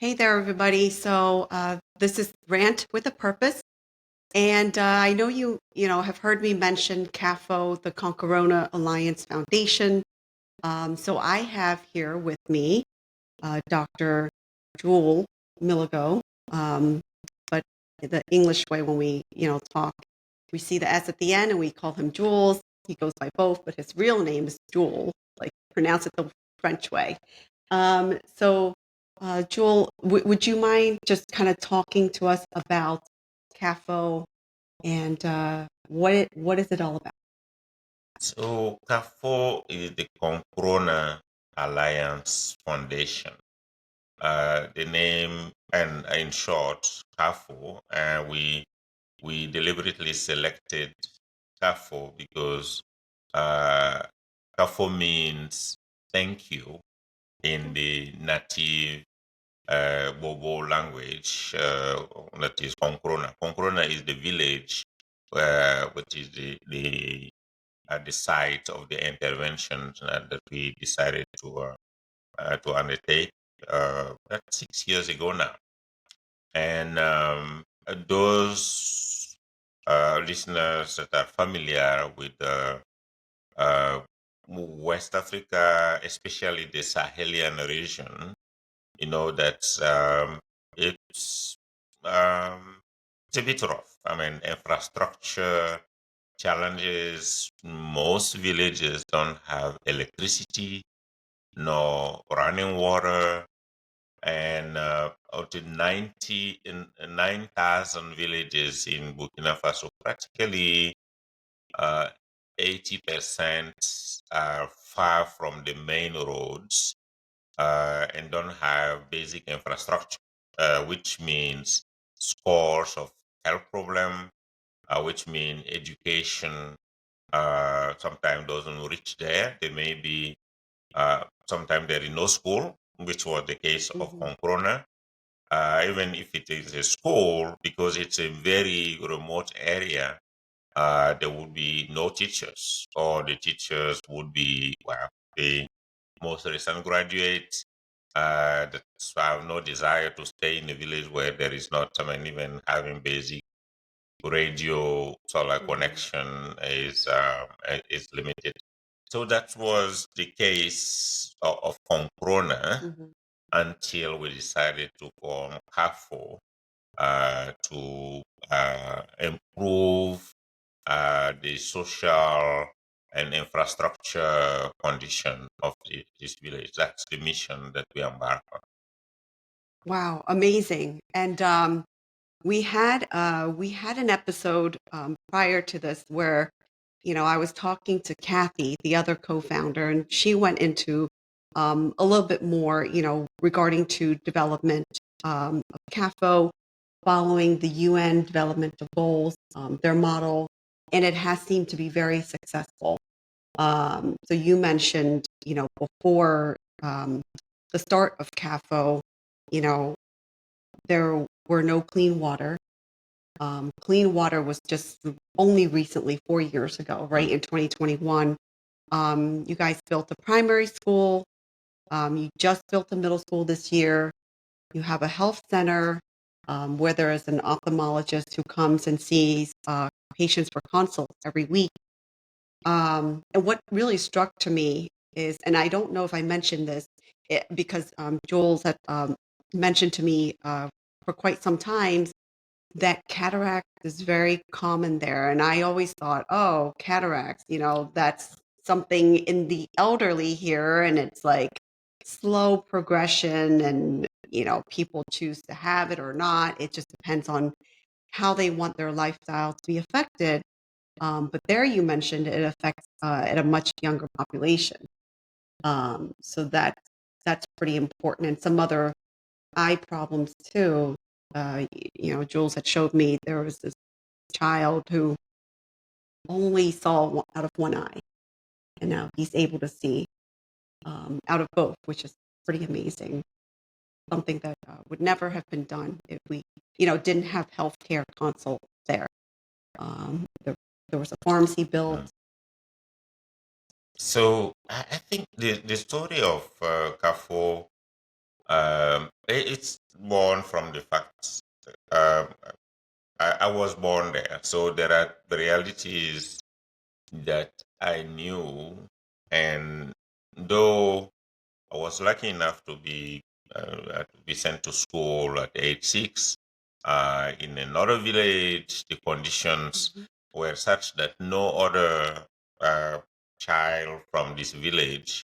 Hey there, everybody. This is Rant with a Purpose, and I know you have heard me mention CAFO, the Concorona Alliance Foundation. So I have here with me Dr. Jewel Milligo, um, but the English way when we talk, we see the S at the end and we call him Jules. He goes by both, but his real name is Jules, like pronounce it the French way. Jewel, would you mind just kind of talking to us about CAFO and what is it all about? So CAFO is the Concrona Alliance Foundation. The name, and in short, CAFO, we deliberately selected CAFO because uh, CAFO means thank you in the native Bobo language, that is Concrona. Concrona is the village, which is the at the site of the intervention that we decided to undertake that's 6 years ago now. And those listeners that are familiar with West Africa, especially the Sahelian region, you know that it's um, it's a bit rough. I mean, infrastructure challenges. Most villages don't have electricity, no running water, and out of 9,000 villages in Burkina Faso, practically uh, 80% are far from the main roads and don't have basic infrastructure, which means scores of health problem, which mean education sometimes doesn't reach there. There may be sometimes there is no school, which was the case of Hmm. Concrona. Even if it is a school, because it's a very remote area, there would be no teachers, or the teachers would be, well, the most recent graduates that have no desire to stay in a village where there is not, I mean, even having basic radio solar Hmm. connection is limited. So that was the case of Concrona Hmm. until we decided to form CAFO to improve the social and infrastructure condition of this village. That's the mission that we embark on. Wow, amazing. And we had an episode prior to this where I was talking to Kathy, the other co-founder, and she went into a little bit more, regarding to development of CAFO following the UN developmental goals, their model, and it has seemed to be very successful. So you mentioned, before the start of CAFO, you know, there were no clean water. Clean water was just only recently, 4 years ago, right in 2021. You guys built a primary school. You just built a middle school this year. You have a health center where there is an ophthalmologist who comes and sees patients for consults every week. And what really struck to me is, and I don't know if I mentioned this because Jules had mentioned to me for quite some time that cataract is very common there. And I always thought, oh, cataracts, that's something in the elderly here. And it's like slow progression and, people choose to have it or not. It just depends on how they want their lifestyle to be affected. But there you mentioned it affects at a much younger population. So that's pretty important. And some other eye problems too. Jules had showed me there was this child who only saw out of one eye, and now he's able to see out of both, which is pretty amazing. Something that would never have been done if we, didn't have healthcare consult there. There was a pharmacy built. Mm. So I think the story of CAFO It's born from the fact um, I was born there, so there are the realities that I knew, and though I was lucky enough to be sent to school at age 6 in another village. The conditions Mhm. were such that no other uh, child from this village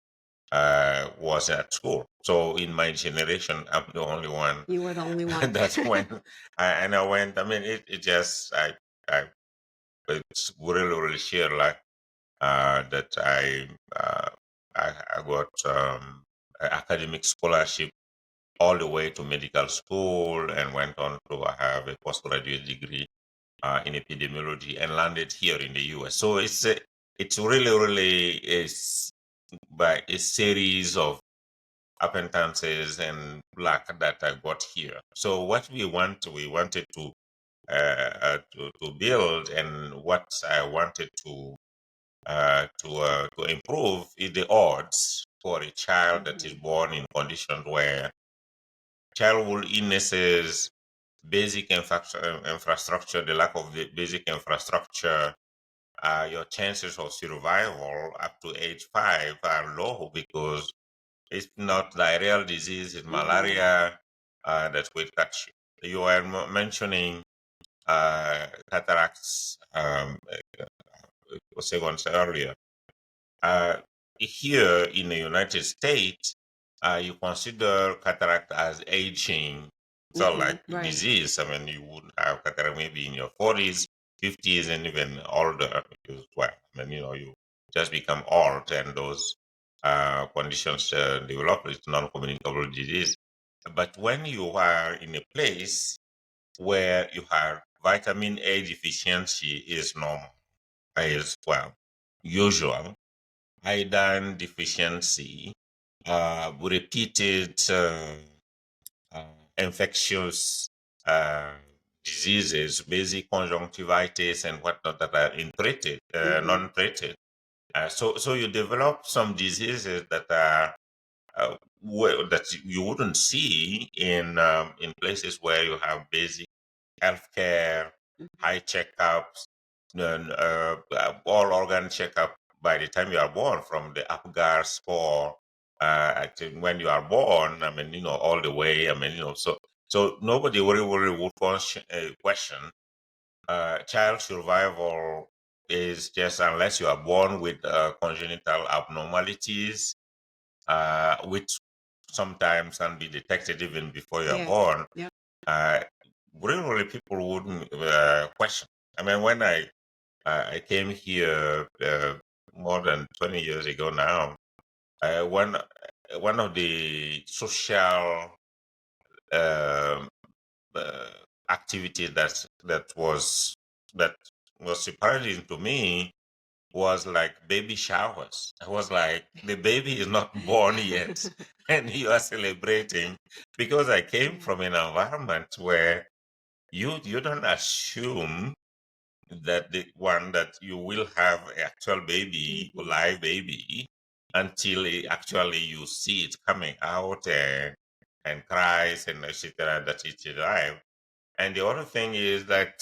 was at school. So in my generation, I'm the only one You were the only one. that went. And I went. I mean, it just I it's really really sheer luck that I got an academic scholarship all the way to medical school and went on to have a postgraduate degree in epidemiology and landed here in the US. So it's really, really is by a series of acquaintances and luck that I got here. So what we wanted to build, and what I wanted to improve is the odds for a child that is Mhm. born in conditions where childhood illnesses, basic infrastructure, the lack of the basic infrastructure, your chances of survival up to age 5 are low because it's not diarrheal disease, it's Mhm. malaria that will catch you. You were mentioning cataracts seconds earlier. Uh, Here in the United States, you consider cataract as aging. It's not like Mhm. Right. disease. I mean, you would have cataract maybe in your 40s, 50s, and even older. Because, well, I mean, you just become old, and those conditions develop. It's non-communicable disease. But when you are in a place where you have vitamin A deficiency is normal, is well usual. Iodine deficiency, repeated uh, infectious uh, diseases, basic conjunctivitis and whatnot that are untreated, Mhm. non-treated. So you develop some diseases that are that you wouldn't see in places where you have basic healthcare, Mhm. high checkups, all organ checkup by the time you are born, from the Apgar score when you are born. I mean, all the way. I mean, so nobody really would question child survival is just unless you are born with congenital abnormalities, which sometimes can be detected even before you are Yeah. born. Yep. Uh, Really, people wouldn't question. I mean, when I came here more than 20 years ago now, one of the social um uh, activity that was surprising to me was like baby showers. I was like, the baby is not born yet, and you are celebrating, because I came Yeah. from an environment where you don't assume that you will have an actual baby, Mhm. live baby, until actually you see it coming out and cries and etc. that it's alive. And the other thing is that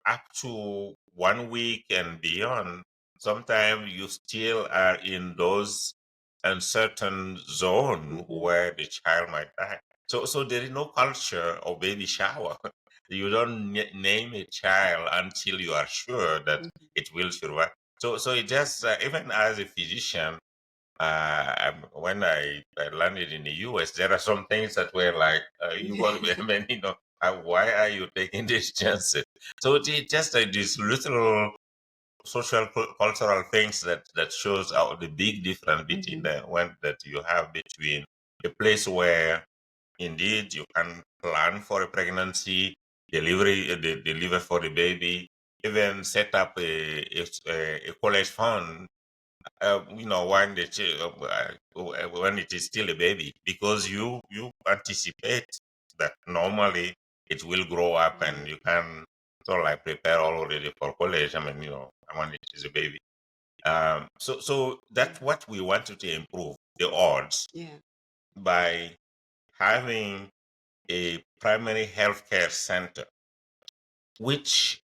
up to 1 week and beyond, sometimes you still are in those uncertain zone Mhm. where the child might die. So there is no culture of baby shower. You don't name a child until you are sure that Mhm. it will survive. So it just even as a physician, when I landed in the US, there are some things that were like, you got to be, I mean, why are you taking these chances? So it's just like these little social cultural things that shows out the big difference between Mhm. the one that you have between a place where indeed you can plan for a pregnancy, deliver for the baby, even set up a college fund, when when it is still a baby, because you anticipate that normally it will grow up and Right. you can sort of like prepare already for college. I mean, when it is a baby. So Yeah. that's what we wanted to improve the odds Yeah. by having a primary healthcare center, which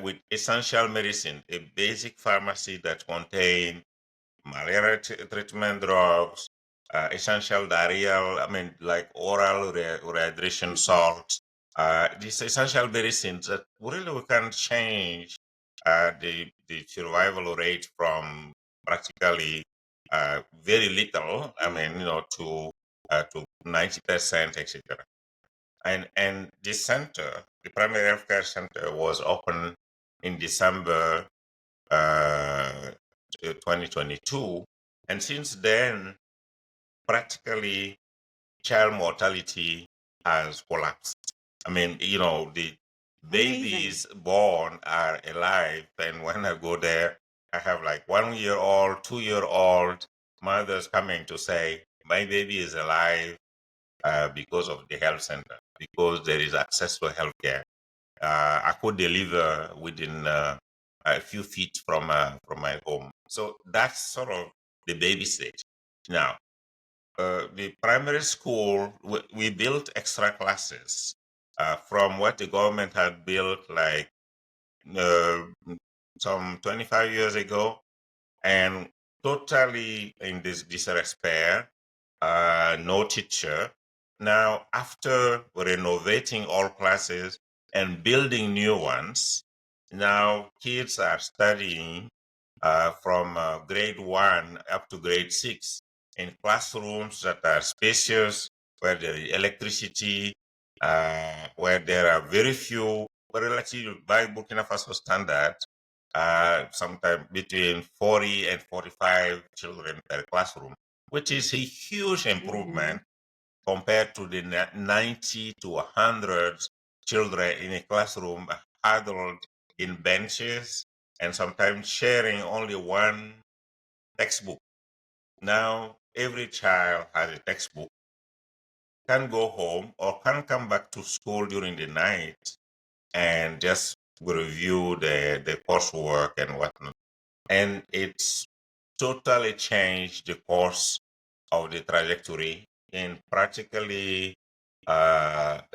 with essential medicine, a basic pharmacy that contains malaria treatment drugs, essential diarrheal, I mean, like oral rehydration salts, these essential medicines that really we can change the survival rate from practically very little, I mean, to 90%, etc. And this center, the primary healthcare center, was opened in December 2022. And since then, practically child mortality has collapsed. I mean, the Amazing. babies born are alive. And when I go there, I have like 1 year old, 2 year old mothers coming to say, my baby is alive because of the health center, because there is access to healthcare. I could deliver within a few feet from my home. So that's sort of the baby stage. Now, the primary school, we built extra classes from what the government had built like uh, some 25 years ago, and totally in this disrepair, no teacher. Now, after renovating all classes and building new ones, now kids are studying from grade 1 up to grade 6 in classrooms that are spacious, where there is electricity, where there are very few, relatively by Burkina Faso standard, sometimes between 40 and 45 children per classroom, which is a huge Hmm. improvement compared to the 90 to 100 children in a classroom huddled in benches and sometimes sharing only one textbook. Now, every child has a textbook, can go home or can come back to school during the night and just review the coursework and whatnot. And it's totally changed the course of the trajectory in practically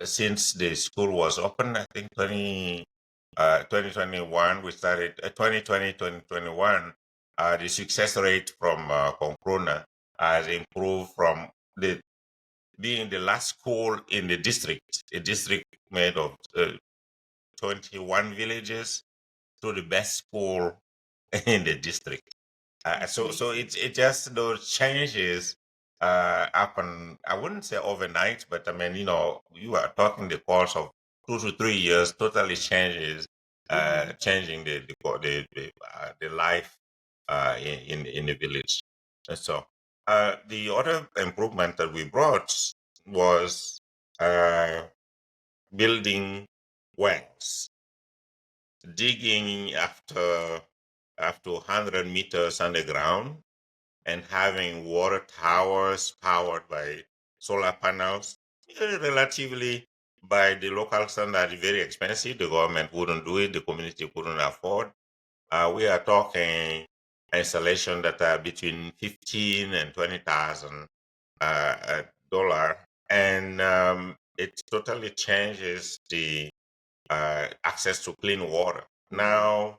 since the school was open, I think 2021, we started 2020, 2021, the success rate from Concrona has improved from the being the last school in the district, a district made of 21 villages, to the best school in the district. That's So amazing. it just those changes happen. I wouldn't say overnight, but I mean, you are talking the course of 2 to 3 years, totally changes, Hmm. changing the life in the village. And so the other improvement that we brought was uh, building wells, digging after 100 meters underground and having water towers powered by solar panels, relatively by the local standard, very expensive. The government wouldn't do it, the community couldn't afford. We are talking installation that are between 15 and 20,000 dollar, and it totally changes the access to clean water. Hmm. Now,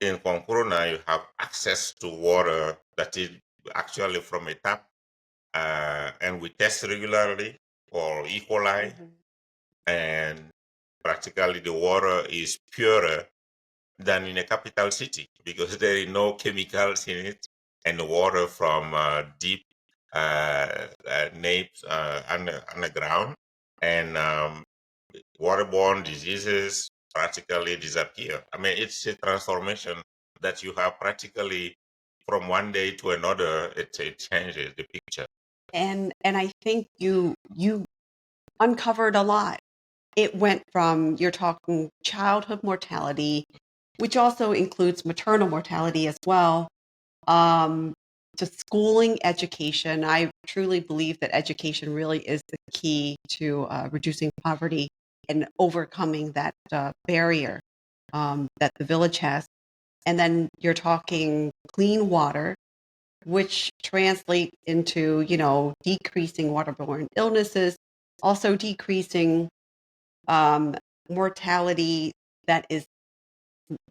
in Concrona, you have access to water that is actually from a tap, and we test regularly for E. coli, Hmm. and practically the water is purer than in a capital city because there is no chemicals in it, and the water from deep naps underground, and waterborne diseases practically disappear. I mean, it's a transformation that you have practically from one day to another. It changes the picture. And I think you uncovered a lot. It went from, you're talking childhood mortality, which also includes maternal mortality as well, um, to schooling, education. I truly believe that education really is the key to reducing poverty and overcoming that barrier that the village has. And then you're talking clean water, which translate into, decreasing waterborne illnesses, also decreasing um, mortality that is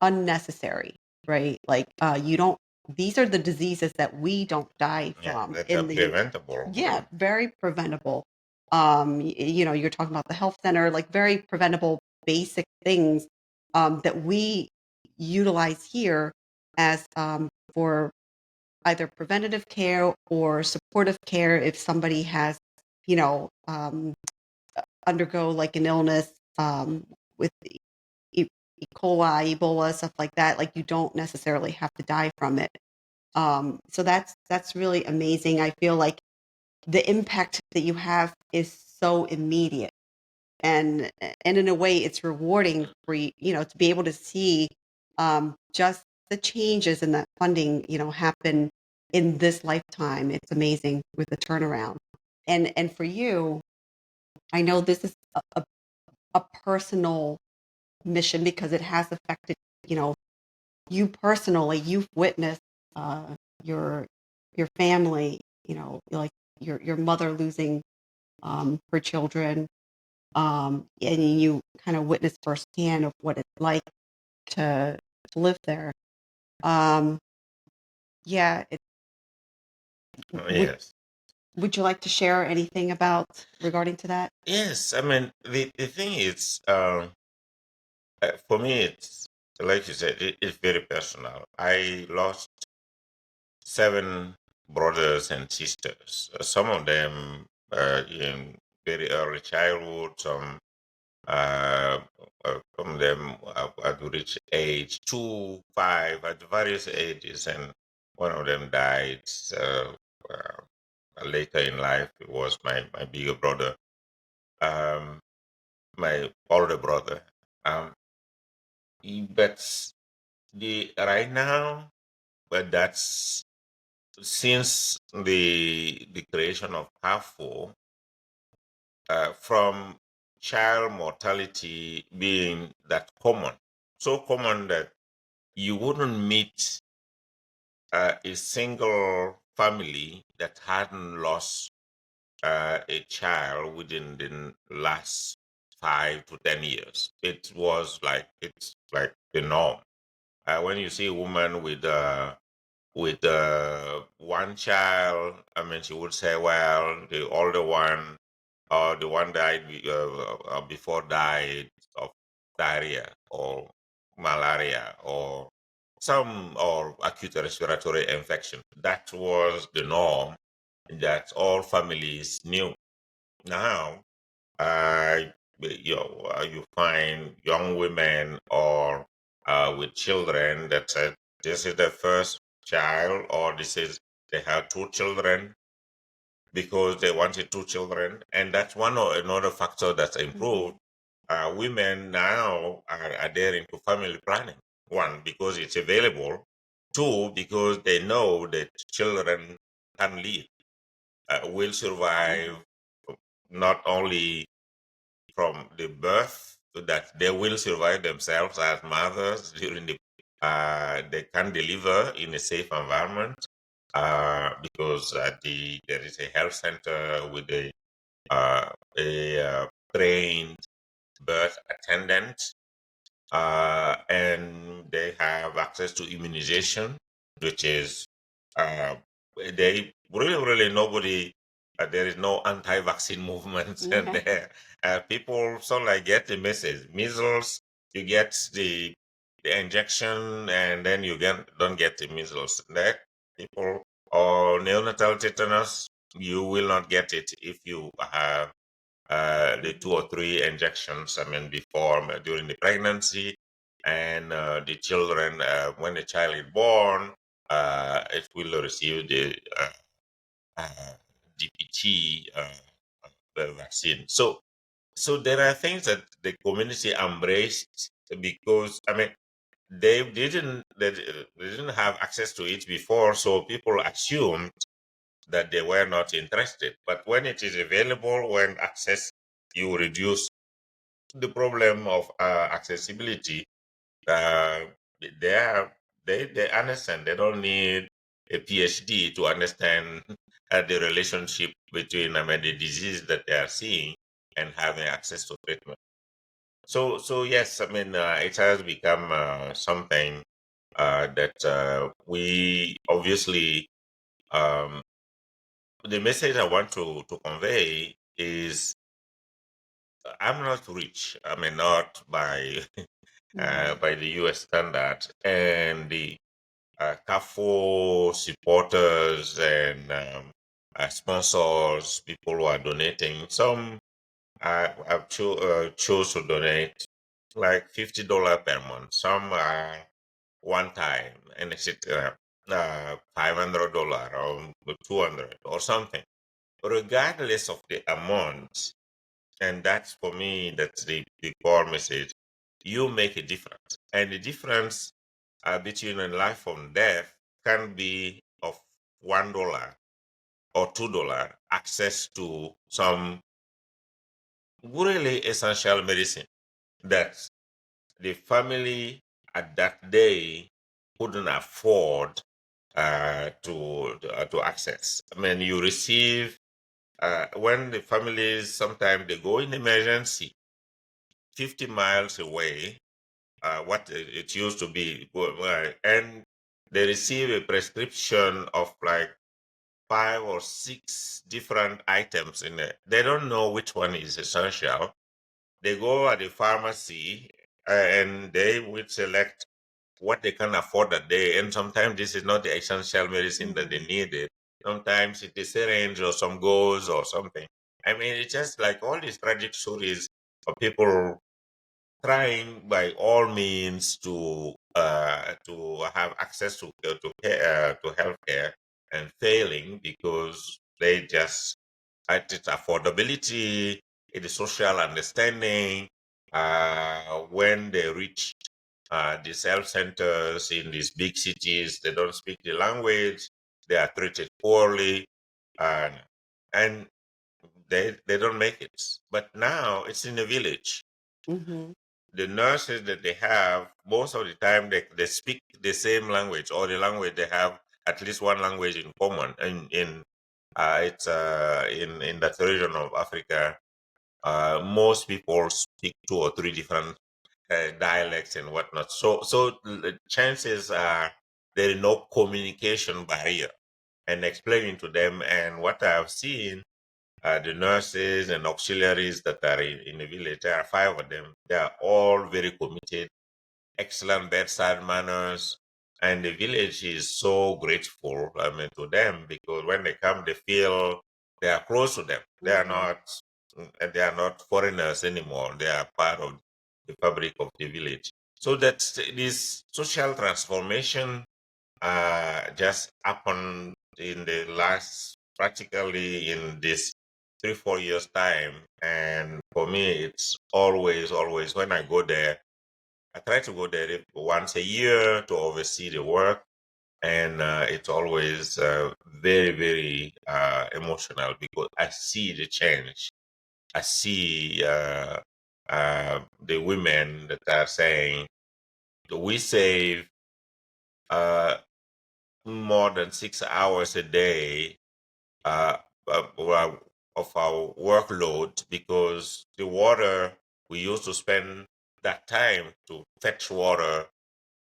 unnecessary, right? Like you don't these are the diseases that we don't die Yeah, from that are in the preventable. yeah, very preventable. You're talking about the health center, like very preventable basic things that we utilize here as for either preventative care or supportive care if somebody has, you know, undergo like an illness with E. coli, Ebola, stuff like that. Like you don't necessarily have to die from it. So that's really amazing. I feel like the impact that you have is so immediate, and in a way, it's rewarding for to be able to see just the changes in that funding, happen in this lifetime. It's amazing with the turnaround, and for you, I know this is a personal mission because it has affected you know you personally. You've witnessed uh, your your family, like your mother losing her children, and you kind of witnessed firsthand of what it's like to live there. Um, yeah, would Yes. would you like to share anything about regarding to that? Yes. I mean, the thing is, for me, it's like you said, it's very personal. I lost 7 brothers and sisters. Some of them in very early childhood, uh, some of them at reach age 2, 5, at various ages, and one of them died later in life. It was my bigger brother, um, my older brother. Um, but the right now, but that's since the creation of HAFO, from child mortality being that common, so common that you wouldn't meet a single family that hadn't lost a child within the last 5 to 10 years. It's like the norm. When you see a woman with one child, I mean, she would say, well, the older one or the one died before died of diarrhea or malaria or some or acute respiratory infection. That was the norm that all families knew. Now, you find young women or with children that said this is their first child or this is they have 2 children because they wanted 2 children, and that's one or another factor that's Hmm. improved. Women now are adhering to family planning. One, because it's available. Two, because they know that children can live, will survive not only from the birth, so that they will survive themselves as mothers during they can deliver in a safe environment because there is a health center with a trained birth attendant, and they have access to immunization, which is they really nobody. There is no anti-vaccine movement, and Okay. people sort of like get the message. Measles, you get the injection, and then you don't get the measles. That people or neonatal tetanus, you will not get it if you have the 2 or 3 injections, I mean, before during the pregnancy, and the children, when the child is born, it will receive uh, DPT vaccine. So there are things that the community embraced because, I mean, they didn't have access to it before, so people assumed that they were not interested. But when it is available, when access, you reduce the problem of accessibility. Uh, they are they understand they don't need a PhD to understand the relationship between, the disease that they are seeing and having access to treatment. So yes, it has become something that we obviously, um, the message I want to convey is, I'm not rich. I mean, not by Mhm. by the U.S. standard, and the CAFO supporters and sponsors, people who are donating. Some I've chose to donate like $50 per month. Some are one time, and it's $500 or 200 or something. Regardless of the amount, and that's for me, that's the core message. You make a difference, and the difference between a life and death can be of $1 or $2, access to some really essential medicine that the family at that day couldn't afford to access. I mean, you receive when the families sometimes they go in emergency 50 miles away, what it used to be, and they receive a prescription of like 5 or 6 different items in it. They don't know which one is essential. They go at the pharmacy and they will select what they can afford that day. And sometimes this is not the essential medicine that they Mhm. needed. Sometimes it is syringe or some gauze or something. I mean, it's just like all these tragic stories of people trying by all means to have access to care, to healthcare, and failing because they just at its affordability, it is social understanding. When they reach these health centers in these big cities, they don't speak the language, they are treated poorly, and and they don't make it. But now it's in a village. Mhm. The nurses that they have, most of the time they speak the same language, or the language they have at least one language in common. And it's in that region of Africa, most people speak 2 or 3 different dialects and whatnot. So the chances are there is no communication barrier. And explaining to them, and what I have seen, the nurses and auxiliaries that are in the village, there are 5 of them. They are all very committed, excellent bedside manners, and the village is so grateful, to them, because when they come, they feel they are close to them. Mhm. They are not foreigners anymore. They are part of the fabric of the village. So that this social transformation just happened in the last, practically in this 3 4 years time. And for me, it's always when I go there, I try to go there once a year to oversee the work, and it's always very emotional because I see the change. I see the women that are saying we save uh, more than 6 hours a day uh, well, of our workload, because the water we used to spend that time to fetch water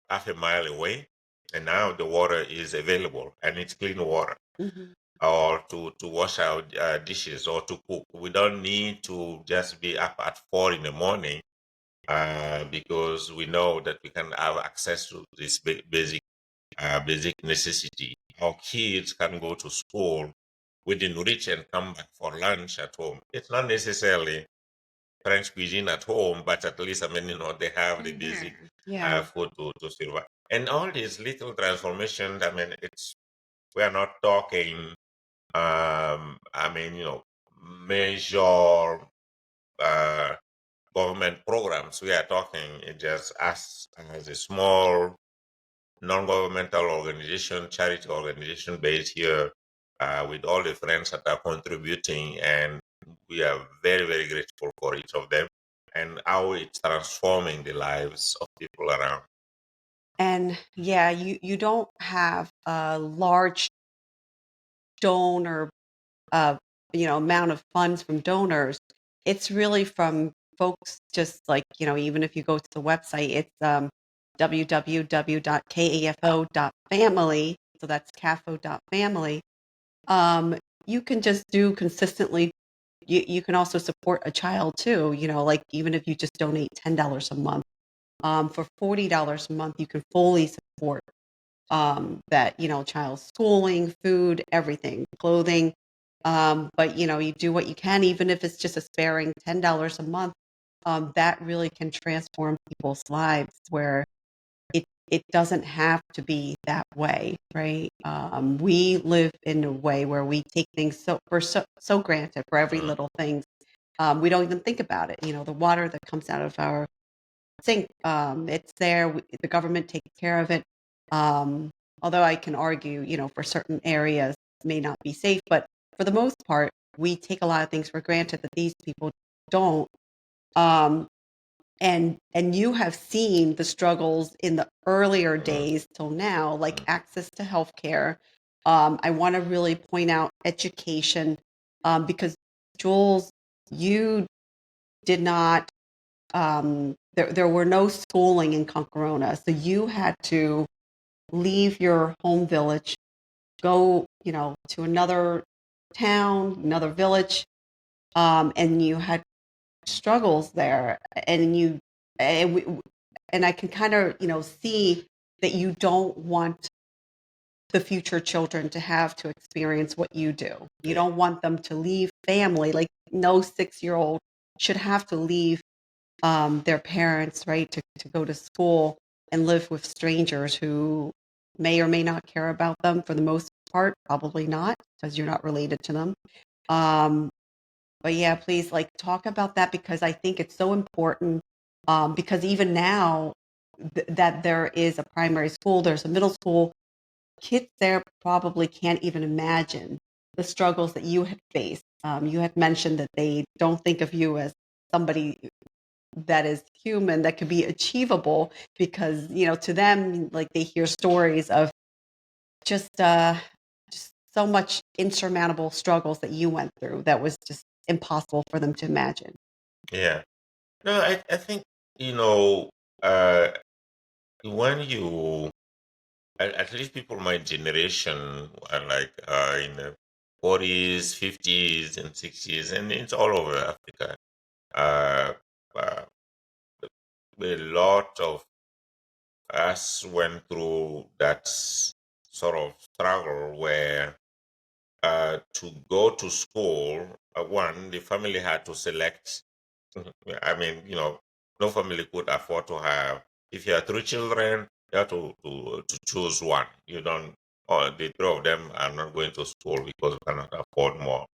half a mile away, and now the water is available and it's clean water. Mhm. Or to wash our dishes or to cook. We don't need to just be up at 4 in the morning because we know that we can have access to this basic necessity. Our kids can go to school within reach and come back for lunch at home. It's not necessarily French cuisine at home, but at least, they have the basic Yeah. food to survive. And all these little transformations, we are not talking, major uh, government programs. We are talking just as a small non-governmental organization, charity organization based here, with all the friends that are contributing, and we are very grateful for each of them and how it's transforming the lives of people around. And yeah, you don't have a large donor, uh, amount of funds from donors. It's really from folks just like, even if you go to the website, it's www.kafo.family. So that's cafo.family. You can just do consistently. You can also support a child too, like even if you just donate $10 a month. For $40 a month, you can fully support that, child's schooling, food, everything, clothing. But you do what you can, even if it's just a sparing $10 a month. That really can transform people's lives where it doesn't have to be that way, right? We live in a way where we take things so granted for every Mm. little thing. We don't even think about it. The water that comes out of our sink, it's there. The government takes care of it. Um, Although I can argue, for certain areas it may not be safe, but for the most part, we take a lot of things for granted that these people don't. Um, and you have seen the struggles in the earlier Mm. days till now, like Mm. access to healthcare. I want to really point out education, because Jules, you did not. There were no schooling in Concorona, so you had to leave your home village, go, to another town, another village, and you had struggles there, and and, we, and I can kind of, see that you don't want the future children to have to experience what you do. You Yeah. don't want them to leave family. Like no 6-year-old should have to leave their parents, right, to go to school and live with strangers who may or may not care about them for the most part, probably not, because you're not related to them. Um, but yeah, please like talk about that because I think it's so important. Because even now that there is a primary school, there's a middle school, kids there probably can't even imagine the struggles that you had faced. You had mentioned that they don't think of you as somebody that is human that could be achievable because to them like they hear stories of just so much insurmountable struggles that you went through that was just impossible for them to imagine. Yeah. No, I think, you know, uh, when at least people my generation are like in the 40s, 50s, and 60s, and it's all over Africa. Uh, uh, a lot of us went through that sort of struggle where to go to school, one, the family had to select. I mean, no family could afford to have. If you have three children, you have to choose one. You don't, or the three of them are not going to school because you cannot afford more.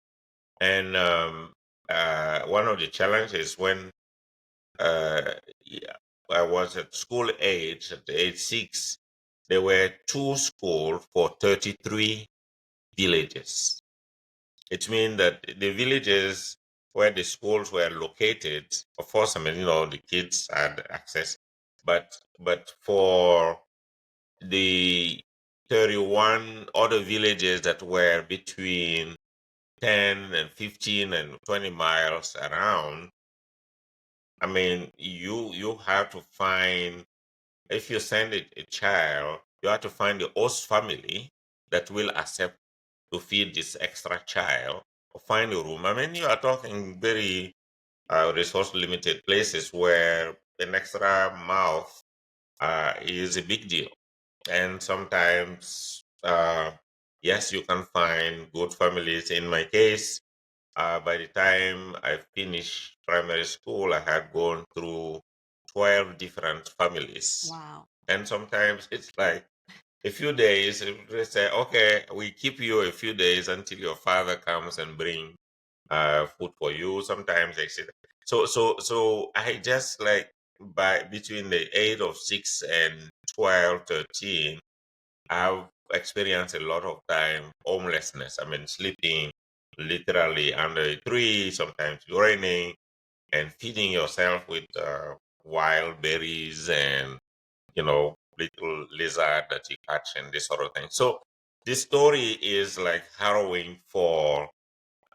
And one of the challenges when yeah, I was at school age, at age 6, there were two schools for 33 villages. It means that the villages where the schools were located, of course, I mean, the kids had access, but for the 31 other villages that were between 10 and 15 and 20 miles around, I mean, you have to find, if you send a child, you have to find the host family that will accept to feed this extra child or find a room. I mean, you are talking very resource limited places where an extra mouth is a big deal. And sometimes, yes, you can find good families. In my case, by the time I finished primary school, I had gone through 12 different families. Wow. And sometimes it's like a few days, they say, okay, we keep you a few days until your father comes and bring food for you. Sometimes they say that. So I just like by between the age of 6 and 12, 13, I've experienced a lot of time homelessness. I mean, sleeping literally under a tree, sometimes raining, and feeding yourself with wild berries and, little lizard that you catch and this sort of thing. So this story is like harrowing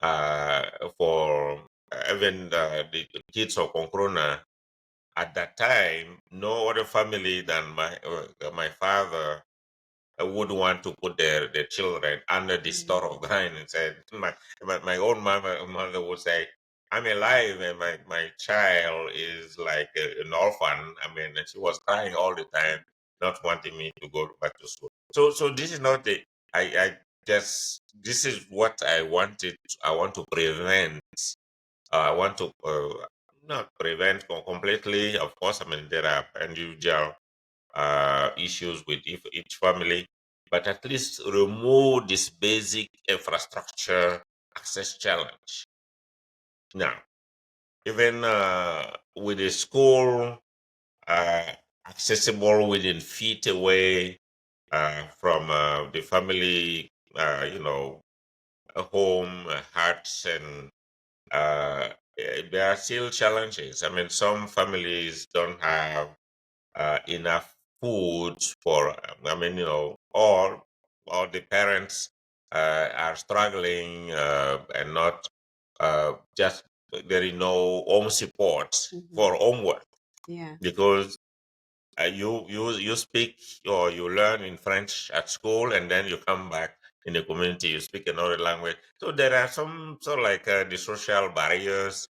uh, for even the kids of Konkrona. At that time, no other family than my father would want to put their children under the store of grain and said my own mother would say, I'm alive and my child is like an orphan. I mean, and she was crying all the time, not wanting me to go back to school. So this is not the I just this is what I want to prevent. I want to not prevent completely. Of course, I mean there are individual issues with each family, but at least remove this basic infrastructure access challenge. Now, even with a school uh, accessible within feet away from the family, a home, hearts, and there are still challenges. I mean, some families don't have enough food for I mean or the parents are struggling and not just there is no home support Mhm. for homework Yeah. because you speak or you learn in French at school and then you come back in the community you speak another language, so there are some sort of like the social barriers,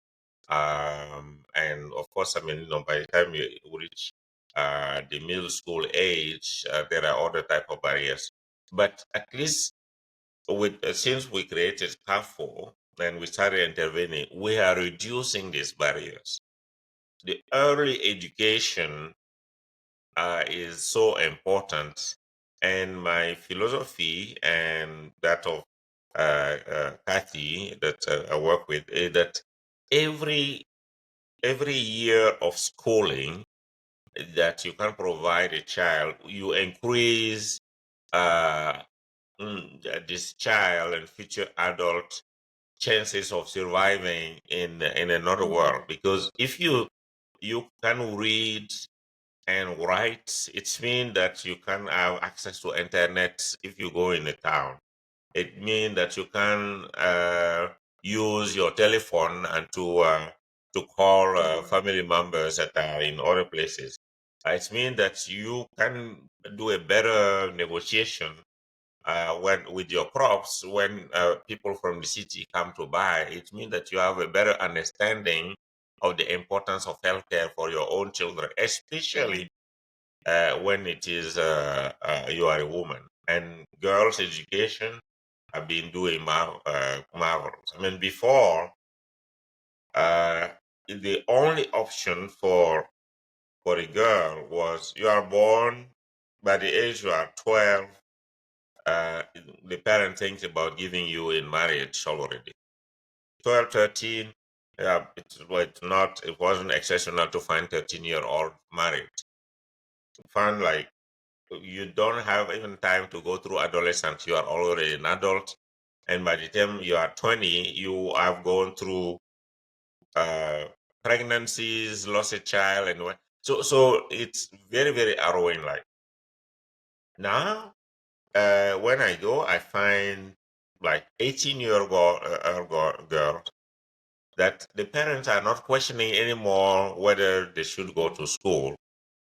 and of course, I mean, by the time you reach the middle school age, there are other type of barriers. But at least with since we created CAFO and we started intervening, we are reducing these barriers. The early education is so important, and my philosophy and that of Kathy that I work with is that every every year of schooling that you can provide a child, you increase uh, this child and future adult chances of surviving in another world. Mhm. Because if you can read and write, it means that you can have access to internet if you go in a town. It means that you can use your telephone and to call family members that are in other places. It means that you can do a better negotiation when with your crops when people from the city come to buy. It means that you have a better understanding of the importance of healthcare for your own children, Yeah. especially when it is you are a woman. And girls' education have been doing marvelous. I mean, before uh, the only option for a girl was you are born by the age you are 12. The parent thinks about giving you in marriage already. 12, 13. Yeah, it wasn't exceptional to find 13-year-old married. Find like you don't have even time to go through adolescence. You are already an adult, and by the time you are 20, you have gone through uh, pregnancies, lost a child, and what. So it's very very harrowing. Like now, when I go, I find like 18-year girls that the parents are not questioning anymore whether they should go to school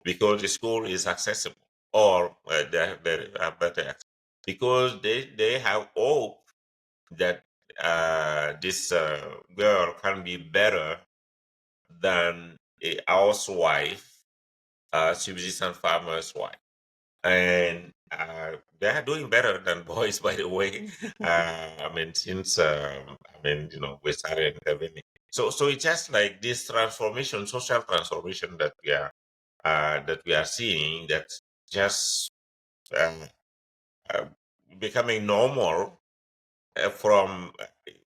because the school is accessible or they are better because they have hope that this girl can be better than a housewife, subsistence farmer's wife. And they are doing better than boys, by the way. I mean, since we started intervening. So it's just like this transformation, social transformation that we are seeing that's just uh, uh, becoming normal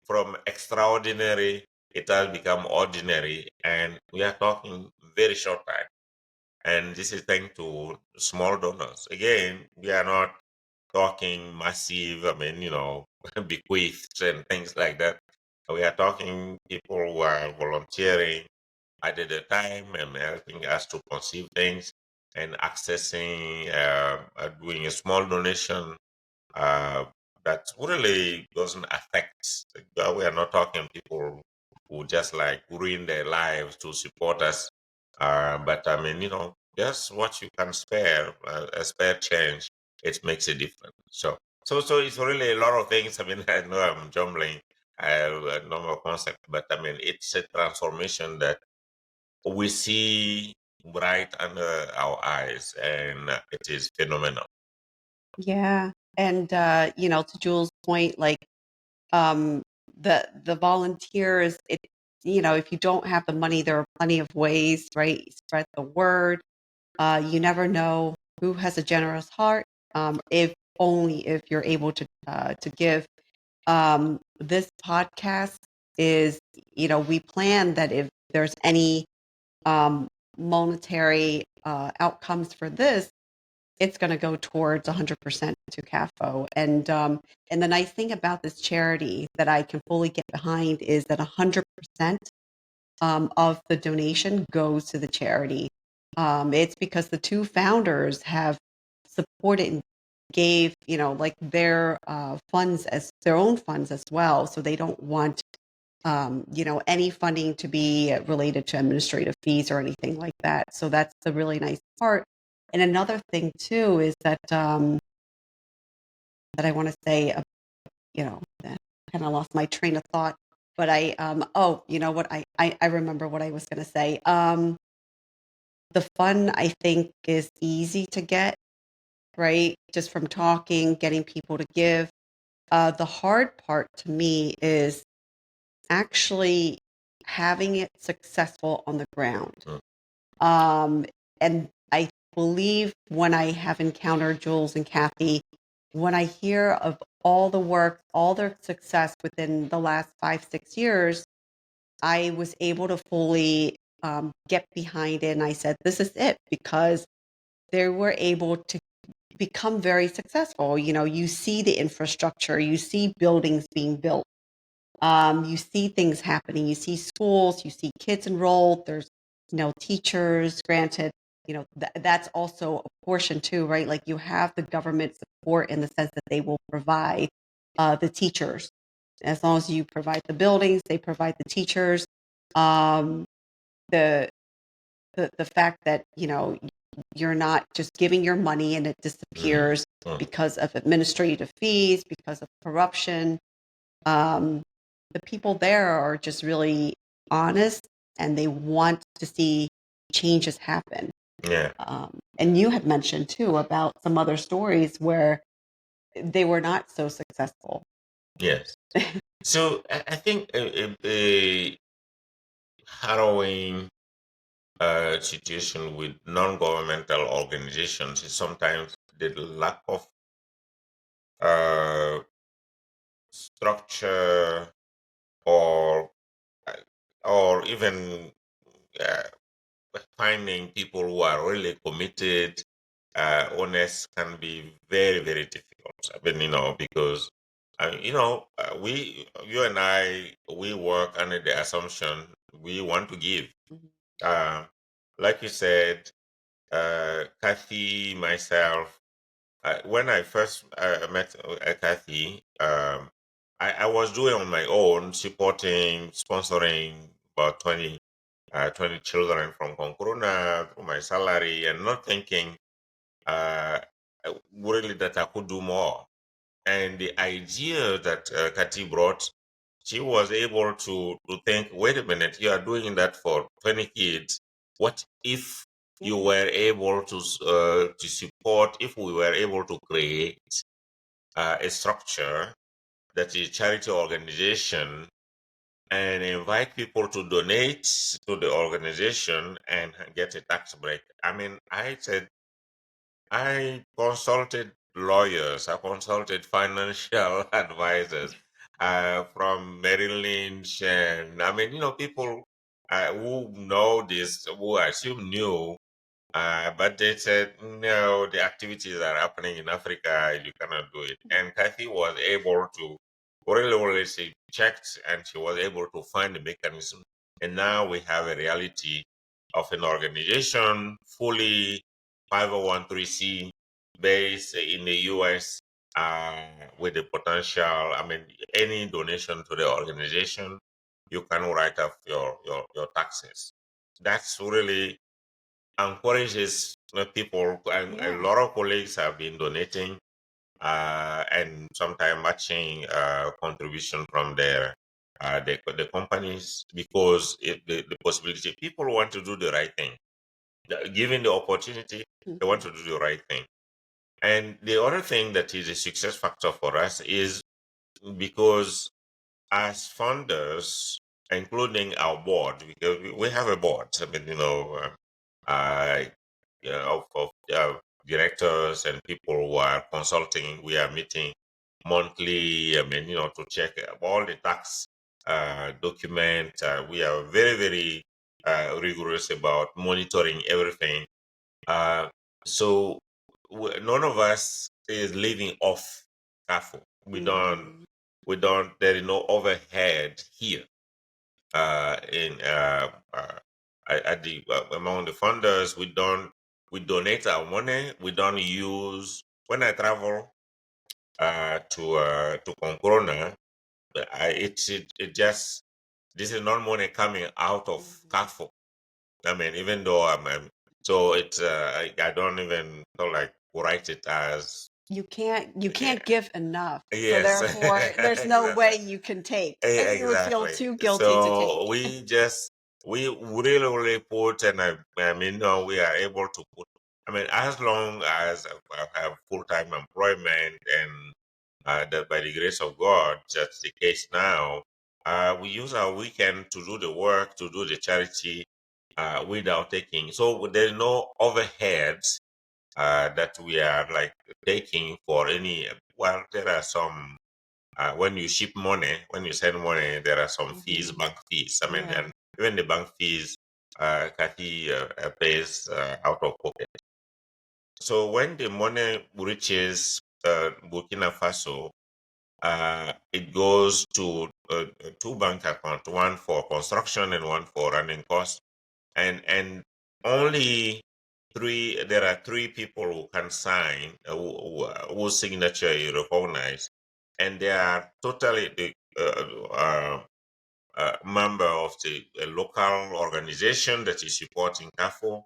from extraordinary. It has become ordinary, and we are talking very short time. And this is thanks to small donors. Again, we are not talking massive. I mean, bequests and things like that. We are talking people who are volunteering at the time and helping us to conceive things. and accessing, doing a small donation, uh, that really doesn't affect. We are not talking people who just like ruin their lives to support us. But I mean, just what you can spare, a spare change, it makes a difference. So it's really a lot of things. I mean, I know I'm jumbling a normal concept, but I mean, it's a transformation that we see right under our eyes, and it is phenomenal. Yeah. And to Jules' point, like um the volunteers, if you don't have the money, there are plenty of ways, right? Spread the word. You never know who has a generous heart. If only if you're able to give. This podcast is, we plan that if there's any um, monetary outcomes for this, it's going to go towards 100% to CAFO. And the nice thing about this charity that I can fully get behind is that 100% of the donation goes to the charity. It's because the two founders have supported and gave, like their funds as their own funds as well. So they don't want, any funding to be related to administrative fees or anything like that. So that's the really nice part. And another thing too is that I want to say, I kind of lost my train of thought. But oh, you know what? I remember what I was going to say. The fun, I think, is easy to get, right? Just from talking, getting people to give. The hard part to me is actually having it successful on the ground. Mm. And I believe when I have encountered Jules and Kathy, when I hear of all the work, all their success within the last 5, 6 years, I was able to fully get behind it. And I said, this is it, because they were able to become very successful. You see the infrastructure, you see buildings being built, you see things happening, you see schools, you see kids enrolled, there's, teachers granted, that's also a portion too, right? Like you have the government support in the sense that they will provide the teachers. As long as you provide the buildings, they provide the teachers. Um, the the fact that you're not just giving your money and it Mm. disappears Mm. because of administrative fees, because of corruption. um, the people there are just really honest, and they want to see changes happen. Yeah. And you had mentioned too about some other stories where they were not so successful. Yes. So I think a harrowing situation with non-governmental organizations is sometimes the lack of uh, structure, or uh, or even uh, finding people who are really committed, honest, can be very, very difficult. I mean, because you and I, we work under the assumption we want to give. Mhm. Uh, like you said, Kathy, myself, when I first met Kathy, I was doing on my own, supporting, sponsoring about 20 children from Konkuruna through my salary, and not thinking really that I could do more. And the idea that Kathy brought, she was able to think, wait a minute, you are doing that for 20 kids. What if you Yeah. were able to support, if we were able to create a structure that is a charity organization, and invite people to donate to the organization and get a tax break? I mean, I said, I consulted lawyers, I consulted financial advisors from Merrill Lynch, and I mean, people who know this, who I assume knew, but they said, no, the activities are happening in Africa, you cannot do it. And Kathy was able to really, she checked, and she was able to find the mechanism. And now we have a reality of an organization fully 501c based in the US with the potential, I mean, any donation to the organization, you can write off your taxes. That's really encourages people, and a Yeah. lot of colleagues have been donating and sometimes matching contribution from the companies, because the possibility, people want to do the right thing. Given the opportunity, they want Mhm. to do the right thing. And the other thing that is a success factor for us is because as funders, including our board, because we have a board, I mean, uh, of directors and people who are consulting, we are meeting monthly, I mean, to check all the tax documents. We are very, very rigorous about monitoring everything. Uh, so none of us is living off CAFO. Mhm. We don't, there is no overhead here in at the among the funders. We donate our money. We don't use, when I travel to Concrona, it just, this is not money coming out of Mhm. CAFO. I mean, even though so it's I don't even feel like write it as You can't give enough. So yes. therefore there's no way you can take. And you would feel Exactly. too guilty to So take. we really, really put, and I mean, we are able to put, I mean, as long as I have full-time employment, and that by the grace of God, that's the case now. We use our weekend to do the work, to do the charity, without taking. So there's no overheads that we are like taking for any. Well, there are some when you ship money, when you send money, there are some fees, Mhm. bank fees. I mean, Yeah. and even the bank fees, Kathy pays out of pocket. So when the money reaches Burkina Faso, it goes to two bank accounts, one for construction and one for running costs, and only three. There are three people who can sign, whose signature you recognize, and they are totally the member of the local organization that is supporting CAFO.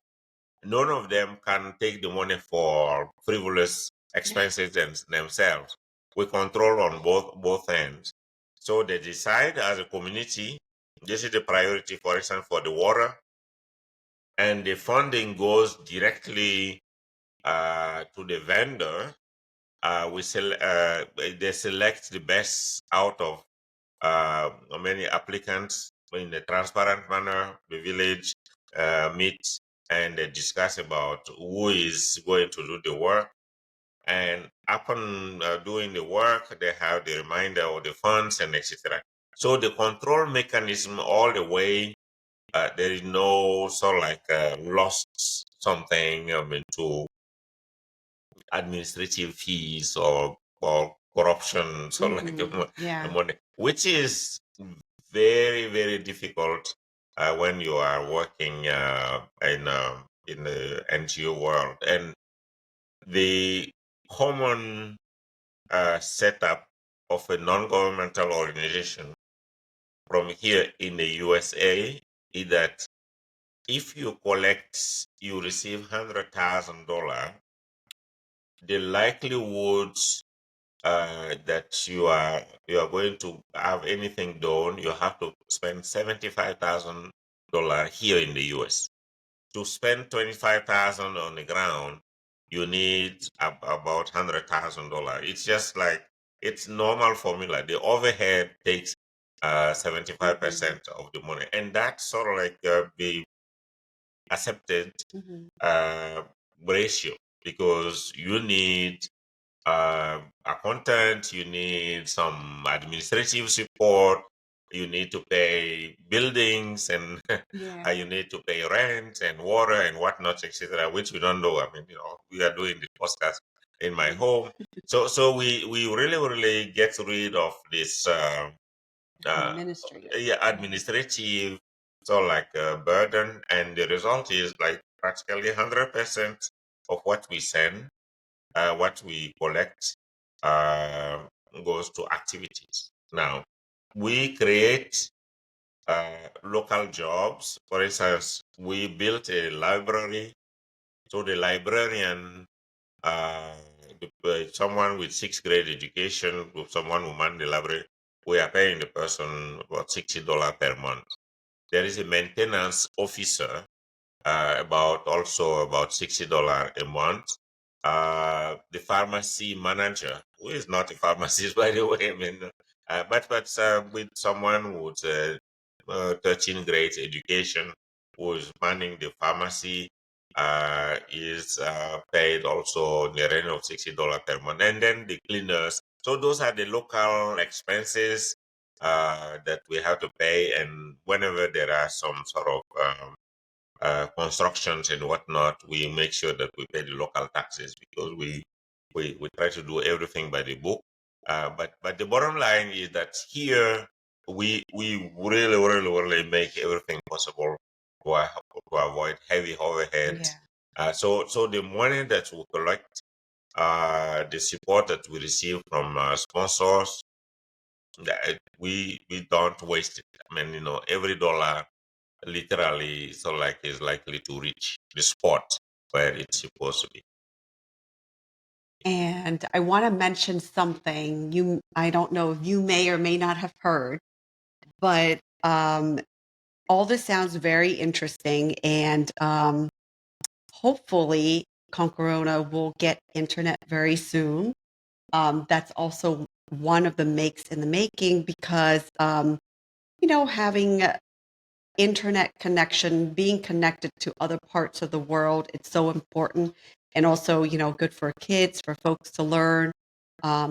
None of them can take the money for frivolous expenses themselves. We control on both ends. So they decide as a community, this is the priority, for instance, for the water, and the funding goes directly to the vendor. They select the best out of many applicants in a transparent manner. The village meets and they discuss about who is going to do the work. And upon doing the work, they have the reminder of the funds and etc. So the control mechanism all the way, there is no sort of like lost something, I mean, to administrative fees or corruption, so like Mhm. Yeah. money, which is very, very difficult when you are working in the NGO world. And the common setup of a non-governmental organization from here in the USA is that if you collect, you receive $100,000, the likelihood that you are going to have anything done, you have to spend $75,000 here in the US. To spend 25,000 on the ground, you need about $100,000. It's just like, it's normal formula. The overhead takes Mhm. 75% of the money, and that's sort of like the accepted Mhm. uh, ratio, because you need accountant, you need some administrative support, you need to pay buildings, and Yeah. you need to pay rent and water and whatnot, etc., which we don't know. I mean, we are doing the podcast in my Mhm. home. So we really, really get rid of this uh, Administrative. yeah, Yeah. administrative, so like burden, and the result is like practically 100%. of what we send, what we collect, uh, goes to activities. Now, we create local jobs. For instance, we built a library. So the librarian, uh, someone with sixth grade education, with someone who man the library, we are paying the person about $60 per month. There is a maintenance officer, about also about $60 a month. The pharmacy manager, who is not a pharmacist by the way, I mean, but with someone with 13 grades education who is manning the pharmacy, is paid also in the range of $60 per month, and then the cleaners. So those are the local expenses that we have to pay, and whenever there are some sort of constructions and whatnot, we make sure that we pay the local taxes because we try to do everything by the book. But the bottom line is that here we really make everything possible to avoid heavy overheads. Yeah. So the money that we collect, the support that we receive from sponsors, that we don't waste it. I mean, every dollar literally so like is likely to reach the spot where it's supposed to be. And I want to mention something I don't know if you may or may not have heard, but all this sounds very interesting, and hopefully Concorona will get internet very soon. That's also one of the makes in the making because having internet connection, being connected to other parts of the world, it's so important. And also, good for kids, for folks to learn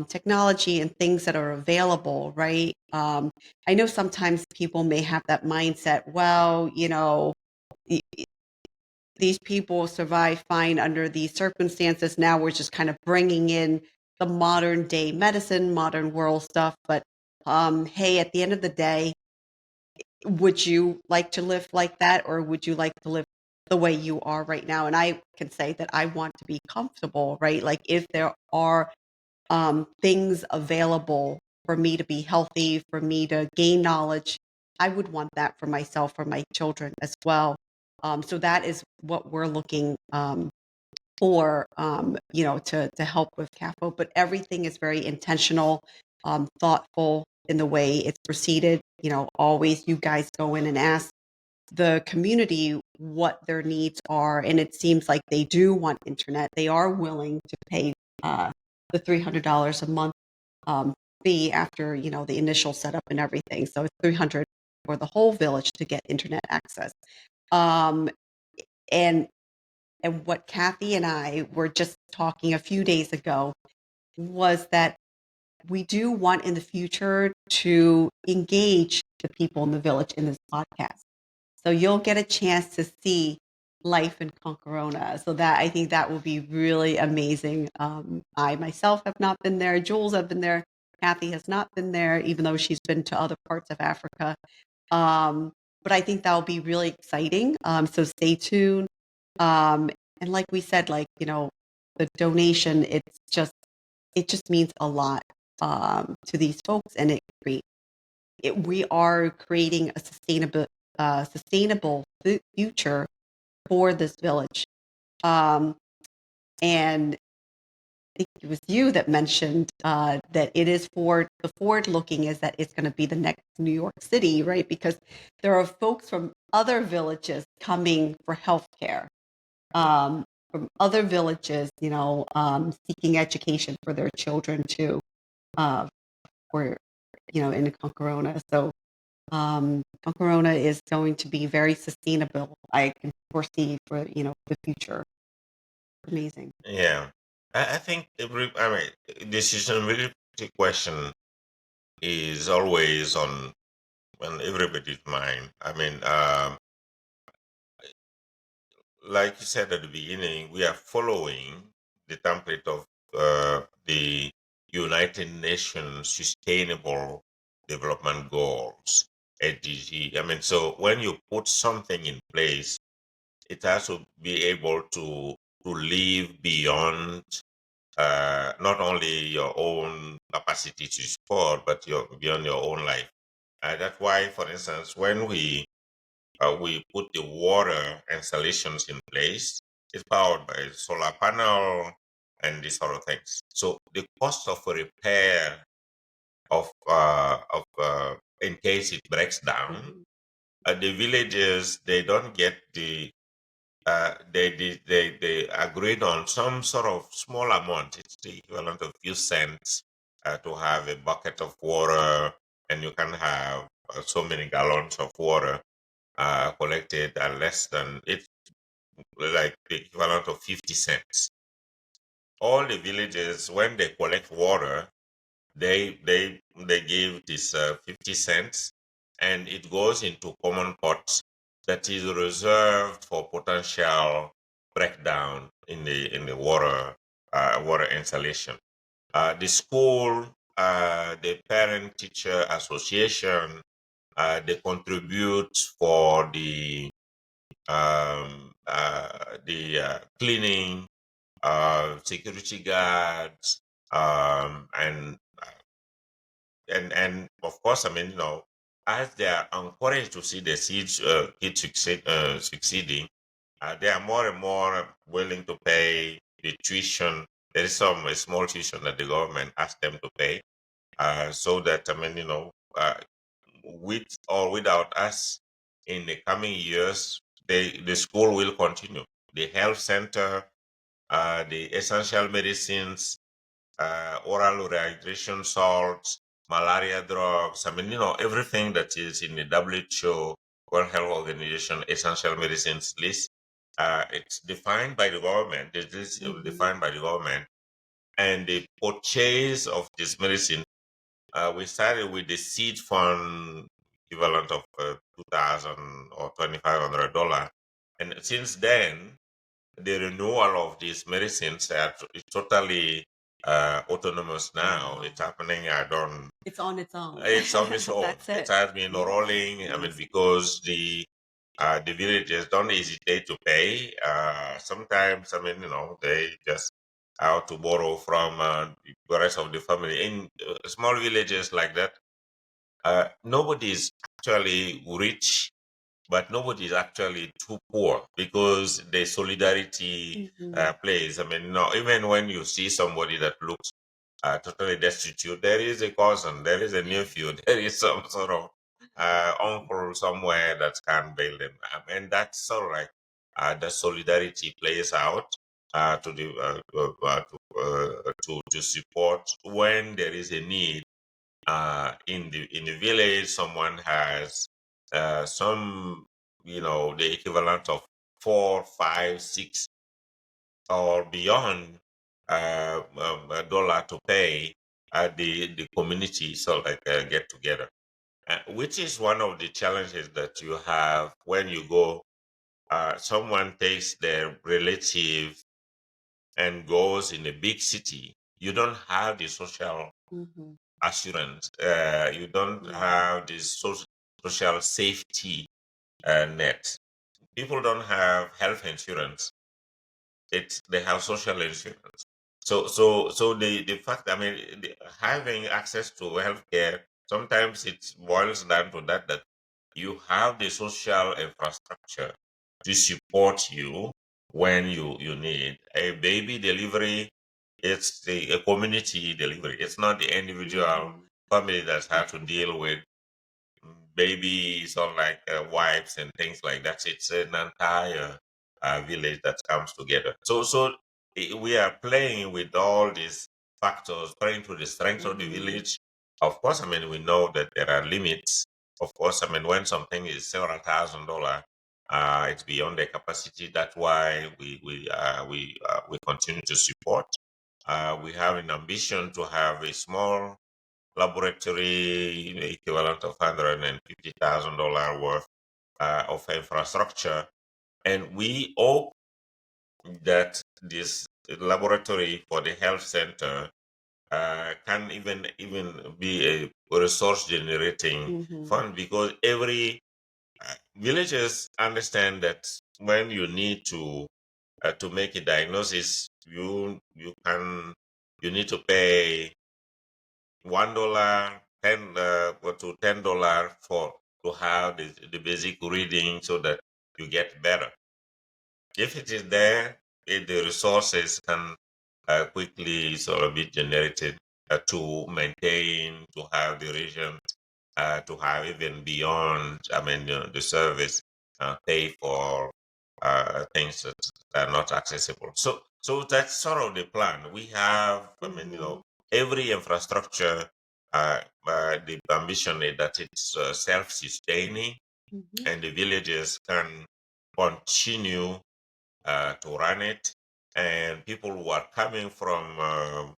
technology and things that are available, right? I know sometimes people may have that mindset, well, y- these people survive fine under these circumstances. Now we're just kind of bringing in the modern day medicine, modern world stuff. But hey, at the end of the day, would you like to live like that, or would you like to live the way you are right now? And I can say that I want to be comfortable, right? Like if there are things available for me to be healthy, for me to gain knowledge, I would want that for myself, for my children as well. So that is what we're looking for, to help with CAFO. But everything is very intentional, thoughtful in the way it's proceeded. Always you guys go in and ask the community what their needs are, and it seems like they do want internet. They are willing to pay the $300 a month fee after the initial setup and everything. So it's 300 for the whole village to get internet access. Um, and and what Kathy and I were just talking a few days ago was that we do want in the future to engage the people in the village in this podcast. So you'll get a chance to see life in Concorona. So that I think that will be really amazing. I myself have not been there. Jules have been there. Kathy has not been there, even though she's been to other parts of Africa. But I think that will be really exciting. So stay tuned. Um, and like we said, the donation, it just means a lot to these folks, and we are creating a sustainable future for this village. And I think it was you that mentioned that it is the forward looking is that it's going to be the next New York City, right? Because there are folks from other villages coming for healthcare, from other villages, seeking education for their children too, for in Concorona. So Concorona is going to be very sustainable. I can foresee for the future. Amazing. Yeah, I think I mean, decision question is always on everybody's mind. I mean, like you said at the beginning, we are following the template of the United Nations Sustainable Development Goals, SDG. I mean, so when you put something in place, it has to be able to to live beyond not only your own capacity to support, but beyond your own life. That's why, for instance, when we put the water installations in place, it's powered by solar panel and these sort of things. So the cost of a repair of in case it breaks down, Mhm. the villages they don't get they agreed on some sort of small amount. It's the equivalent of few cents to have a bucket of water, and you can have so many gallons of water collected at less than it's like the equivalent of 50 cents. All the villages, when they collect water, they give this 50 cents, and it goes into common pots that is reserved for potential breakdown in the water installation. The school, the parent teacher association, they contribute for the cleaning, security guards, and of course, I mean, as they are encouraged to see the kids succeeding, they are more and more willing to pay the tuition. There is a small tuition that the government asks them to pay, so that I mean, with or without us, in the coming years, the school will continue. The health center, the essential medicines, oral rehydration salts, malaria drugs. I mean, everything that is in the WHO, World Health Organization, essential medicines list. It's defined by the government. It is Mhm. defined by the government. And the purchase of this medicine, we started with the seed fund equivalent of 2,000 or $2,500. And since then, the renewal of these medicines is totally autonomous now. Wow. It's happening. I don't. It's on its own. It's on its own. That's It it. has been Yeah. rolling. I mean, Amazing. because the villagers don't hesitate to pay. Sometimes, I mean, they just out to borrow from the rest of the family. In small villages like that, nobody is actually rich, but nobody is actually too poor because the solidarity Mhm. plays. I mean, even when you see somebody that looks totally destitute, there is a cousin, there is a nephew, there is some sort of uncle somewhere that can bail them. And that's sort of like the solidarity plays out to support when there is a need in the village. Someone has some, the equivalent of 4, 5, 6 or beyond a dollar to pay. The community sort of like get together, which is one of the challenges that you have when you go. Someone takes their relative and goes in a big city. You don't have the social Mhm. assurance. You don't Yeah. have this social safety net. People don't have health insurance. They have social insurance. So the fact, I mean, having access to healthcare, sometimes it boils down to that you have the social infrastructure to support you when you need a baby delivery. It's a community delivery. It's not the individual Mhm. family that has to deal with babies or like wives and things like that. It's an entire village that comes together. So we are playing with all these factors, playing to the strength of the Mhm. village. Of course, I mean, we know that there are limits. Of course, I mean, when something is several $1,000s, it's beyond their capacity. That's why we continue to support. We have an ambition to have a small laboratory equivalent of $150,000 worth of infrastructure. And we hope that this laboratory for the health center can even be a resource generating Mhm. fund, because every villagers understand that when you need to to make a diagnosis, you need to pay $1, to $10 for to have the basic reading so that you get better. If it is there, if the resources can quickly sort of be generated to maintain, to have the region, to have even beyond, the service, pay for things that are not accessible. So that's sort of the plan. We have, every infrastructure, the ambition is that it's self-sustaining, Mhm. and the villages can continue to run it. And people who are coming from,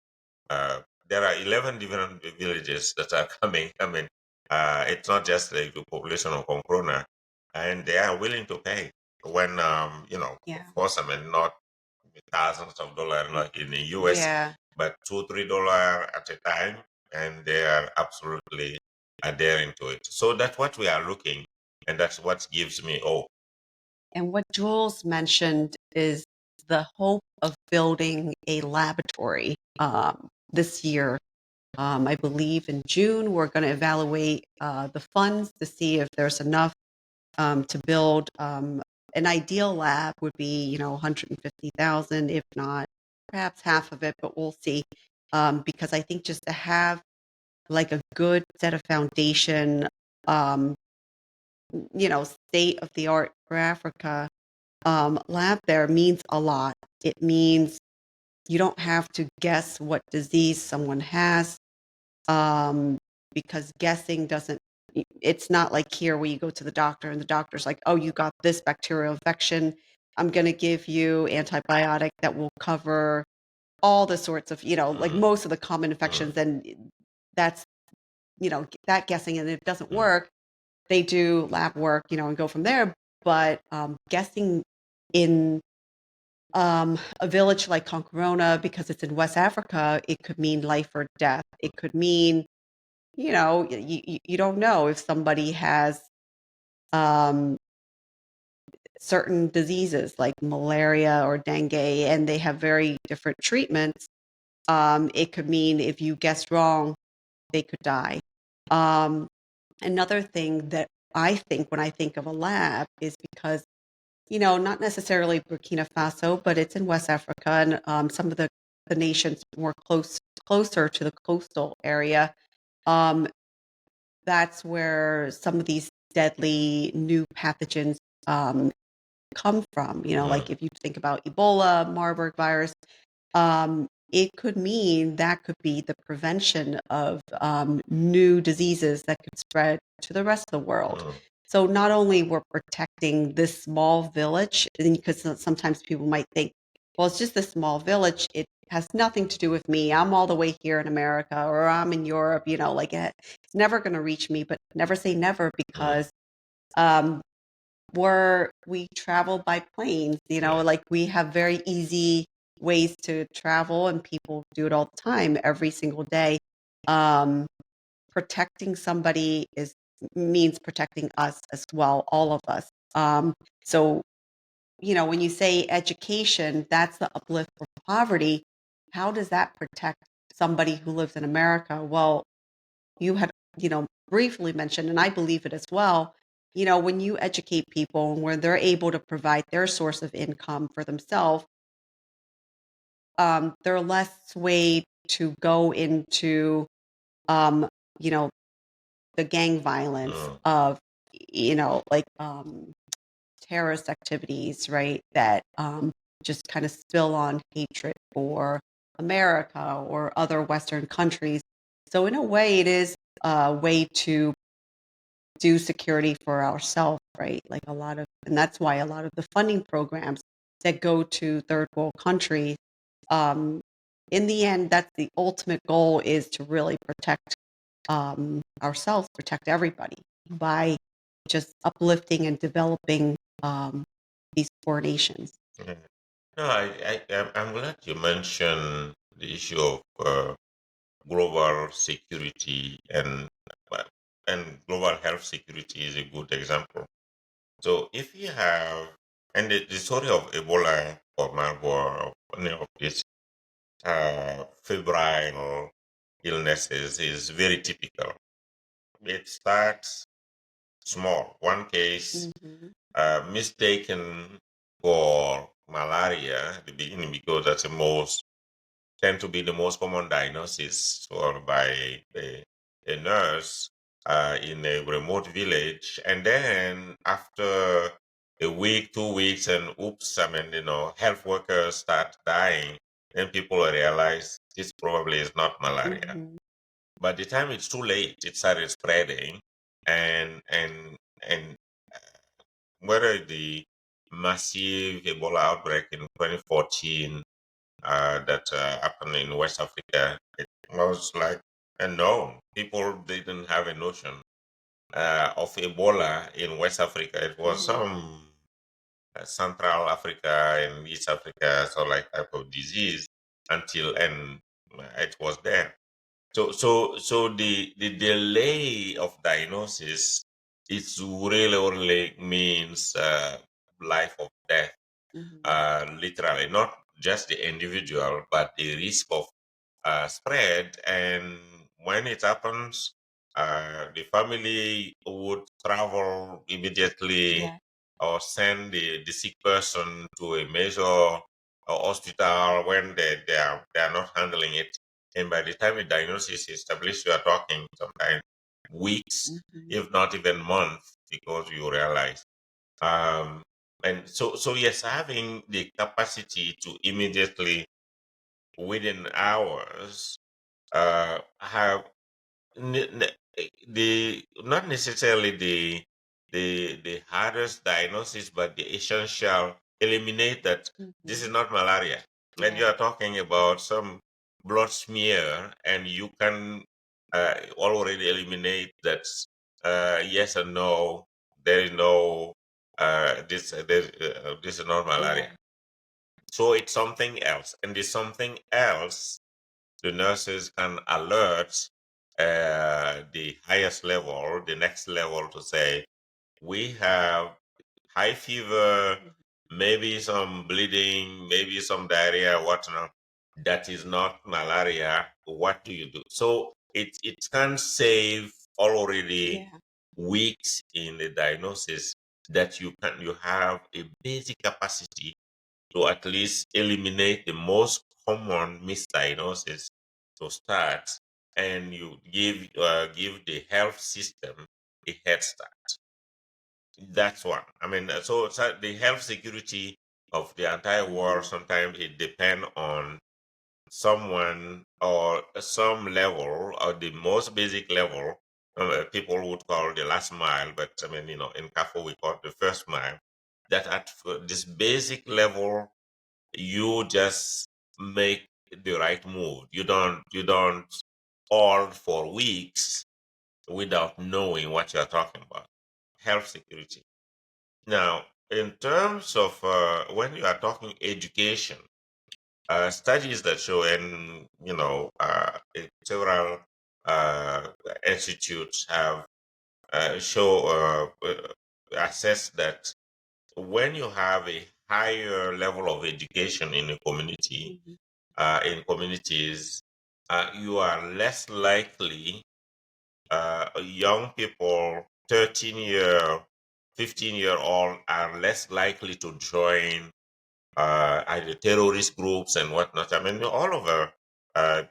there are 11 different villages that are coming. It's not just like the population of Concrona, and they are willing to pay when, Yeah. of course, not thousands of dollars like in the US, Yeah. but $2, $3 at a time, and they are absolutely adhering to it. So that's what we are looking, and that's what gives me hope. And what Jules mentioned is the hope of building a laboratory this year. I believe in June, we're going to evaluate the funds to see if there's enough to build an ideal lab would be, 150,000, if not perhaps half of it, but we'll see. Because I think just to have like a good set of foundation, um, state of the art for Africa lab there means a lot. It means you don't have to guess what disease someone has, um, because guessing doesn't, it's not like here where you go to the doctor and the doctor's like, oh, you got this bacterial infection. I'm going to give you antibiotic that will cover all the sorts of, like Mm, most of the common mm, infections. And that's, that guessing, and if it doesn't mm, work, they do lab work, and go from there. But guessing in a village like Concorona, because it's in West Africa, it could mean life or death. It could mean, you don't know if somebody has um, certain diseases like malaria or dengue, and they have very different treatments. It could mean if you guessed wrong, they could die. Um, Another thing that I think when I think of a lab is because, not necessarily Burkina Faso, but it's in West Africa, and some of the nations more closer to the coastal area. Um, that's where some of these deadly new pathogens come from. mm, Like if you think about Ebola, Marburg virus, it could mean that could be the prevention of new diseases that could spread to the rest of the world. mm, So not only we're protecting this small village, because sometimes people might think, well, it's just a small village. It has nothing to do with me. I'm all the way here in America, or I'm in Europe, like it's never going to reach me, but never say never, mm. because we travel by planes, Yeah. like we have very easy ways to travel, and people do it all the time, every single day. Um, Protecting somebody means protecting us as well, all of us. So, when you say education, that's the uplift from poverty. How does that protect somebody who lives in America? Well, you had, briefly mentioned, and I believe it as well, when you educate people and where they're able to provide their source of income for themselves, they're less swayed to go into, um, you know, the gang violence Mm, of, like terrorist activities, right? That just kind of spill on hatred for America or other Western countries. So in a way, it is a way to do security for ourselves, right? Like and that's why a lot of the funding programs that go to third world countries, um, in the end, that's the ultimate goal, is to really protect ourselves, protect everybody by just uplifting and developing these poor nations. yeah. No, I'm glad you mentioned the issue of global security, uh, and global health security is a good example. So if you have And the story of Ebola or Marburg or any of these febrile illnesses is very typical. It starts small. One case Mhm. mistaken for malaria at the beginning because that's the most tend to be the most common diagnosis or by a nurse in a remote village. And then after a week, 2 weeks, and oops, I mean, health workers start dying, then people realize this probably is not malaria. Mhm. By the time it's too late, it started spreading, and whether the massive Ebola outbreak in 2014 that happened in West Africa, it was like unknown. People didn't have a notion of Ebola in West Africa. It was Mhm. some Central Africa and East Africa, so like type of disease until and it was there. So the delay of diagnosis it's really means life or death, Mhm. literally not just the individual but the risk of spread. And when it happens, the family would travel immediately Yeah. or send the sick person to a major hospital when they are not handling it. And by the time the diagnosis is established, you are talking sometimes weeks, Mhm. if not even months, because you realize. Um, and so yes, having the capacity to immediately within hours have the not necessarily the hardest diagnosis, but the essential eliminate that this is Mhm. not malaria. And Yeah. you are talking about some blood smear, and you can already eliminate that yes and no. There is no this is not Yeah. malaria. So it's something else, and this something else the nurses can alert the highest level, the next level to say, we have high fever, Mhm. maybe some bleeding, maybe some diarrhea, whatnot. That is not malaria. What do you do? So it can save already Yeah. weeks in the diagnosis that you have a basic capacity to at least eliminate the most common misdiagnosis to start, and you give the health system a head start. That's one. I mean, so the health security of the entire world Mhm. sometimes it depend on someone or some level or the most basic level. People would call the last mile, but I mean, in CAFO we call it the first mile. That at this basic level you just make the right move. You don't all for weeks without knowing what you're talking about. Health security. Now, in terms of when you are talking education, studies that show, and several uh, institutes have assessed that when you have a higher level of education in a community, Mhm. in communities, you are less likely, young people, 13-year, 15-year-old, are less likely to join either terrorist groups and whatnot. I mean, all over,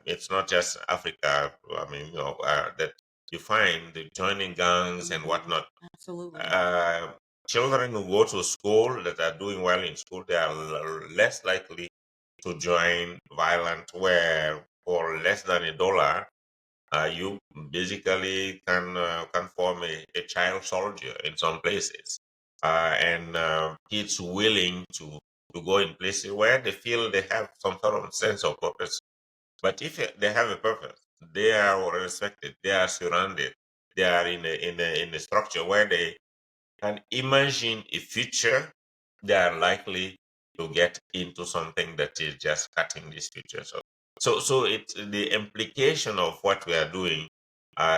it's not just Africa, I mean, that you find the joining gangs and Mhm. whatnot. Absolutely. Uh, Children who go to school that are doing well in school, they are less likely to join violent, where for less than $1, you basically can form a child soldier in some places, and kids willing to go in places where they feel they have some sort of sense of purpose. But if they have a purpose, they are respected, they are surrounded, they are in a structure where they can imagine a future, they are likely to get into something that is just cutting this future. So it's the implication of what we are doing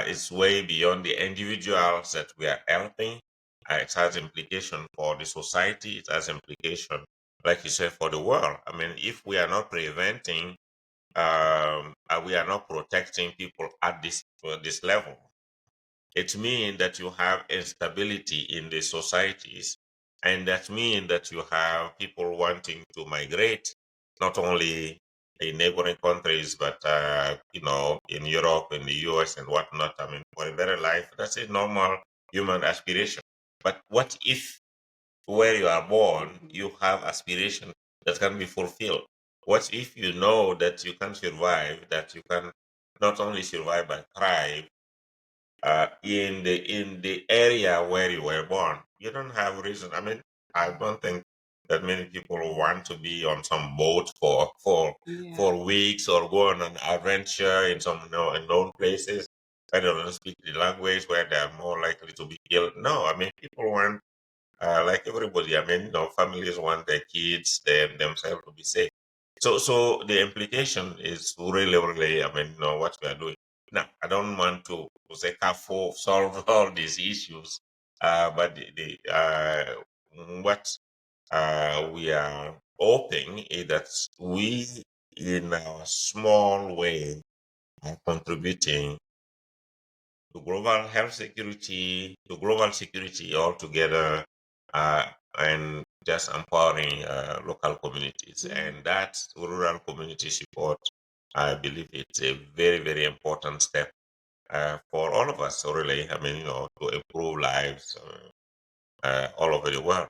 is way beyond the individuals that we are helping. It has implication for the society. It has implication, like you said, for the world. I mean, if we are not preventing, we are not protecting people at this level, it means that you have instability in the societies, and that means that you have people wanting to migrate, not only in neighboring countries, but in Europe, in the US, and whatnot. I mean, for a better life, that's a normal human aspiration. But what if, where you are born, Mhm. you have aspiration that can be fulfilled? What if you know that you can survive, that you can not only survive but thrive in the area where you were born? You don't have reason. I mean, I don't think that many people want to be on some boat Yeah. for weeks, or go on an adventure in some unknown places where they don't speak the language, where they are more likely to be killed. No, I mean, people want, like everybody, I mean, families want their kids, themselves to be safe. So the implication is really, really, I mean, what we are doing. Now, I don't want to say careful solve all these issues, but what we are hoping is that we, in our small way, are contributing to global health security, to global security altogether, and just empowering local communities. Yeah. And that rural community support, I believe it's a very, very important step for all of us, really. I mean, to improve lives all over the world.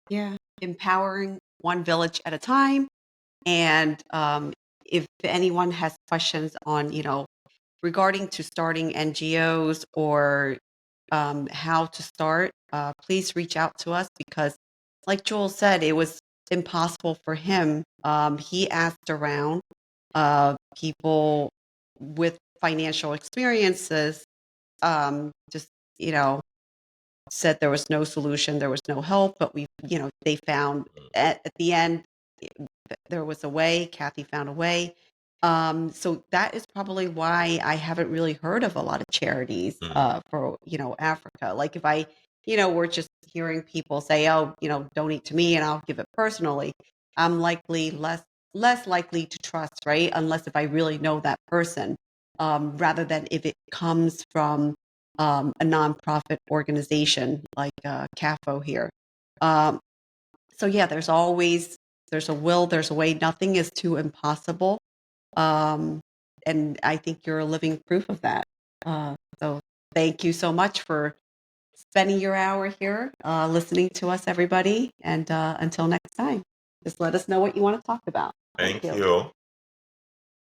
Yeah. Empowering one village at a time. And if anyone has questions on, regarding to starting NGOs or how to start, please reach out to us because, like Joel said, it was impossible for him. He asked around people with financial experiences, just, you know, said there was no solution, there was no help, but they found at the end there was a way. Kathy found a way. So that is probably why I haven't really heard of a lot of charities Mm, for Africa. Like if I were just hearing people say, "Oh, donate to me and I'll give it personally," I'm likely less likely to trust, right? Unless if I really know that person, rather than if it comes from a nonprofit organization like CAFO here. Um, so yeah, there's a will, there's a way. Nothing is too impossible. Um, and I think you're a living proof of that. So thank you so much for spending your hour here, listening to us, everybody. And until next time, just let us know what you want to talk about. Thank thank you. you.